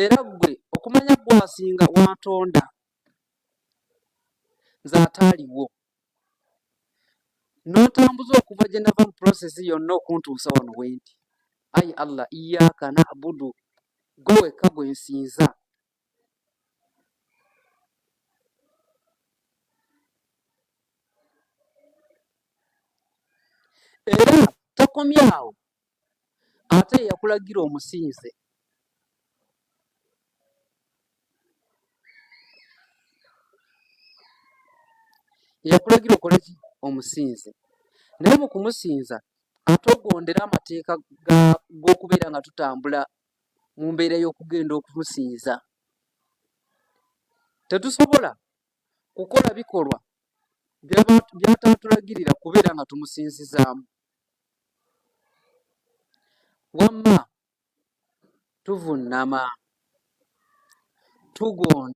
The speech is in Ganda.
era gwe okumanya gwasinga watonda nze ataaliwo n'otambuza okuva gye nava mu process yonna okuntuusa wano wendi. Ayi Allah iyaka na'budu, gwe wekka gwe nsinza. Era tokomye awo, ate yakulagira omusinze. Yakulagira okole ki? Omusinze. Naye mu kumusinza ate ogondera amateeka g'okubeera nga tutambula mu mbeera y'okugenda okumusinza. Tetusobola kukola bikolwa by'atatulagirira kubeera nga tumusinzizaamu. Wamma tuvunnama, tugonda